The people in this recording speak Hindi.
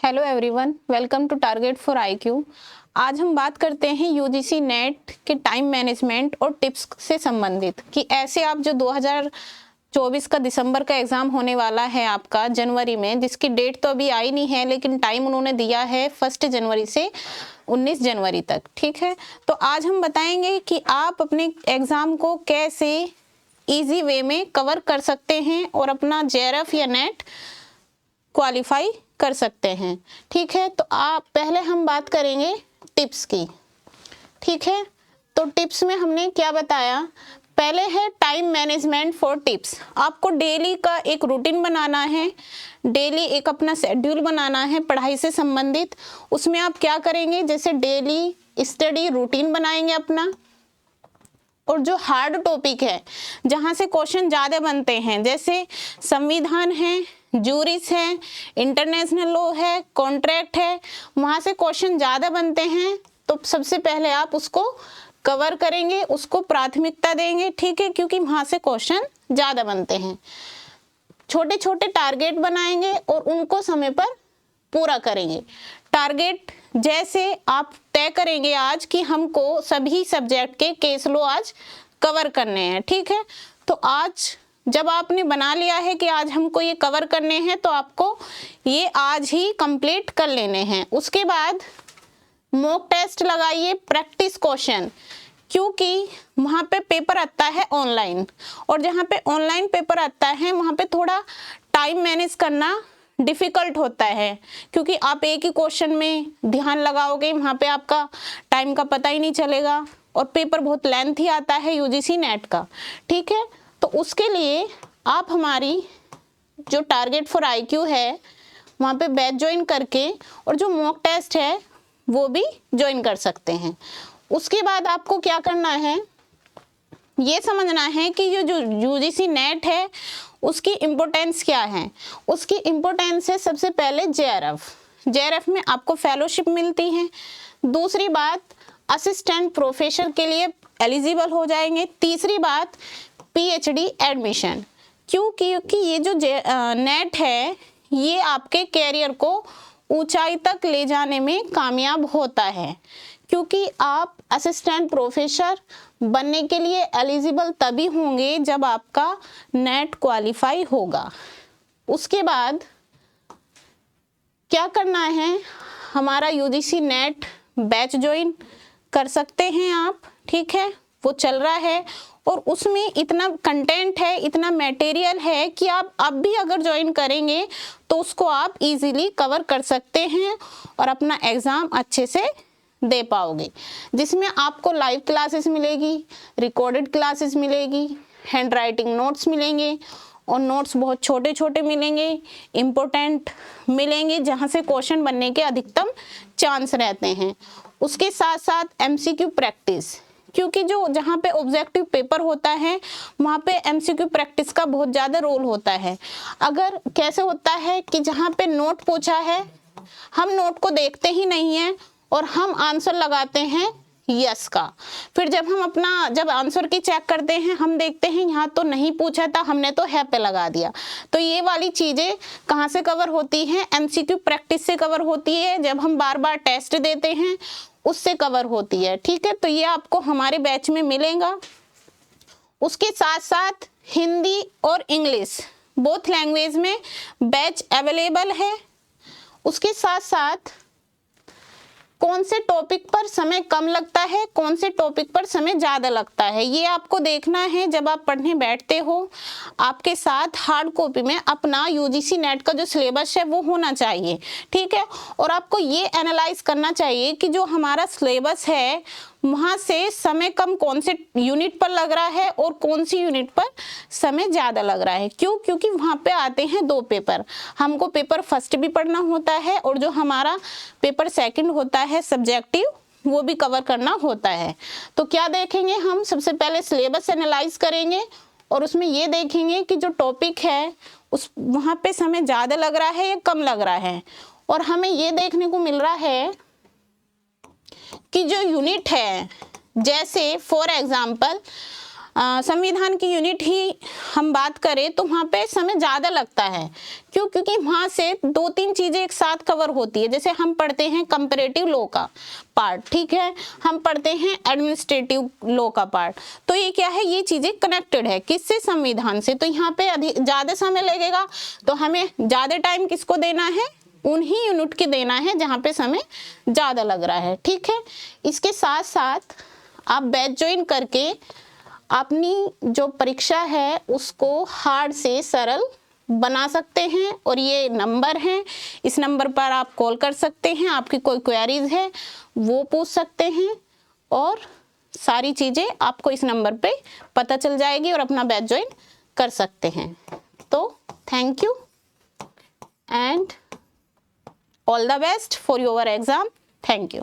Hello everyone, welcome to target for IQ. आज हम बात करते हैं यूजीसी नेट के टाइम मैनेजमेंट और टिप्स से संबंधित कि ऐसे आप जो 2024 का दिसंबर का एग्ज़ाम होने वाला है आपका जनवरी में, जिसकी डेट तो अभी आई नहीं है लेकिन टाइम उन्होंने दिया है 1 जनवरी से 19 जनवरी तक। ठीक है, तो आज हम बताएंगे कि आप अपने एग्ज़ाम को कैसे ईजी वे में कवर कर सकते हैं और अपना जेआरएफ या नेट क्वालिफाई कर सकते हैं। ठीक है, तो पहले हम बात करेंगे टिप्स की। ठीक है, तो टिप्स में हमने क्या बताया, पहले है टाइम मैनेजमेंट फॉर टिप्स। आपको डेली का एक रूटीन बनाना है, डेली एक अपना शेड्यूल बनाना है पढ़ाई से संबंधित। उसमें आप क्या करेंगे, जैसे डेली स्टडी रूटीन बनाएंगे अपना, और जो हार्ड टॉपिक है जहाँ से क्वेश्चन ज़्यादा बनते हैं, जैसे संविधान है, जूरिस है, इंटरनेशनल लॉ है, कॉन्ट्रैक्ट है, वहाँ से क्वेश्चन ज़्यादा बनते हैं, तो सबसे पहले आप उसको कवर करेंगे, उसको प्राथमिकता देंगे। ठीक है, क्योंकि वहाँ से क्वेश्चन ज़्यादा बनते हैं। छोटे छोटे टारगेट बनाएंगे और उनको समय पर पूरा करेंगे। टारगेट जैसे आप तय करेंगे आज कि हमको सभी सब्जेक्ट के केस लॉ आज कवर करने हैं। ठीक है, तो आज जब आपने बना लिया है कि आज हमको ये कवर करने हैं, तो आपको ये आज ही कंप्लीट कर लेने हैं। उसके बाद मॉक टेस्ट लगाइए, प्रैक्टिस क्वेश्चन, क्योंकि वहाँ पे पेपर आता है ऑनलाइन, और जहाँ पे ऑनलाइन पेपर आता है वहाँ पे थोड़ा टाइम मैनेज करना डिफ़िकल्ट होता है, क्योंकि आप एक ही क्वेश्चन में ध्यान लगाओगे, वहाँ पे आपका टाइम का पता ही नहीं चलेगा, और पेपर बहुत लेंथी आता है यूजीसी नेट का। ठीक है, तो उसके लिए आप हमारी जो टारगेट फॉर आईक्यू है वहाँ पे बैच ज्वाइन करके और जो मॉक टेस्ट है वो भी ज्वाइन कर सकते हैं। उसके बाद आपको क्या करना है, ये समझना है कि जो यूजीसी नेट है उसकी इम्पोर्टेंस क्या है। उसकी इम्पोर्टेंस है सबसे पहले जेआरएफ में आपको फेलोशिप मिलती है। दूसरी बात, असिस्टेंट प्रोफेसर के लिए एलिजिबल हो जाएंगे। तीसरी बात, पीएचडी एडमिशन, क्योंकि ये जो नेट है ये आपके कैरियर को ऊंचाई तक ले जाने में कामयाब होता है, क्योंकि आप असिस्टेंट प्रोफेसर बनने के लिए एलिजिबल तभी होंगे जब आपका नेट क्वालिफाई होगा। उसके बाद क्या करना है, हमारा यूजीसी नेट बैच ज्वाइन कर सकते हैं आप। ठीक है, वो चल रहा है और उसमें इतना कंटेंट है, इतना मटेरियल है कि आप अब भी अगर ज्वाइन करेंगे तो उसको आप इजीली कवर कर सकते हैं और अपना एग्ज़ाम अच्छे से दे पाओगे, जिसमें आपको लाइव क्लासेस मिलेगी, रिकॉर्डेड क्लासेस मिलेगी, हैंड राइटिंग नोट्स मिलेंगे, और नोट्स बहुत छोटे छोटे मिलेंगे, इम्पोर्टेंट मिलेंगे, जहाँ से क्वेश्चन बनने के अधिकतम चांस रहते हैं। उसके साथ साथ एमसीक्यू प्रैक्टिस, क्योंकि जहाँ पे ऑब्जेक्टिव पेपर होता है वहाँ पे एमसीक्यू प्रैक्टिस का बहुत ज़्यादा रोल होता है। अगर कैसे होता है कि जहाँ पे नोट पूछा है हम नोट को देखते ही नहीं हैं और हम आंसर लगाते हैं यस का, फिर जब आंसर की चेक करते हैं हम देखते हैं यहाँ तो नहीं पूछा था, हमने तो है पे लगा दिया। तो ये वाली चीज़ें कहाँ से कवर होती हैं, एमसीक्यू प्रैक्टिस से कवर होती है, जब हम बार बार टेस्ट देते हैं उससे कवर होती है। ठीक है, तो ये आपको हमारे बैच में मिलेगा। उसके साथ साथ हिंदी और इंग्लिश बोथ लैंग्वेज में बैच अवेलेबल है। उसके साथ साथ कौन से टॉपिक पर समय कम लगता है, कौन से टॉपिक पर समय ज़्यादा लगता है, ये आपको देखना है। जब आप पढ़ने बैठते हो आपके साथ हार्ड कॉपी में अपना यूजीसी नेट का जो सिलेबस है वो होना चाहिए। ठीक है, और आपको ये एनालाइज करना चाहिए कि जो हमारा सिलेबस है वहाँ से समय कम कौन से यूनिट पर लग रहा है और कौन सी यूनिट पर समय ज़्यादा लग रहा है। क्यों? क्योंकि वहाँ पे आते हैं दो पेपर, हमको पेपर फर्स्ट भी पढ़ना होता है और जो हमारा पेपर सेकंड होता है सब्जेक्टिव वो भी कवर करना होता है। तो क्या देखेंगे हम, सबसे पहले सिलेबस एनालाइज करेंगे और उसमें ये देखेंगे कि जो टॉपिक है उस वहाँ पे समय ज़्यादा लग रहा है या कम लग रहा है। और हमें ये देखने को मिल रहा है कि जो यूनिट है, जैसे फॉर एग्जाम्पल संविधान की यूनिट ही हम बात करें तो वहाँ पे समय ज़्यादा लगता है। क्यों? क्योंकि वहाँ से 2-3 चीज़ें एक साथ कवर होती है। जैसे हम पढ़ते हैं कंपैरेटिव लॉ का पार्ट, ठीक है, हम पढ़ते हैं एडमिनिस्ट्रेटिव लॉ का पार्ट, तो ये क्या है, ये चीज़ें कनेक्टेड है किससे, संविधान से। तो यहाँ पे ज़्यादा समय लगेगा, तो हमें ज़्यादा टाइम किसको देना है, उन्हीं यूनिट के देना है जहाँ पे समय ज़्यादा लग रहा है, ठीक है। इसके साथ साथ आप बैच ज्वाइन करके अपनी जो परीक्षा है उसको हार्ड से सरल बना सकते हैं। और ये नंबर है, इस नंबर पर आप कॉल कर सकते हैं, आपकी कोई क्वेरीज है वो पूछ सकते हैं और सारी चीज़ें आपको इस नंबर पे पता चल जाएगी और अपना बैच ज्वाइन कर सकते हैं। तो thank you and all the best for your exam. Thank you.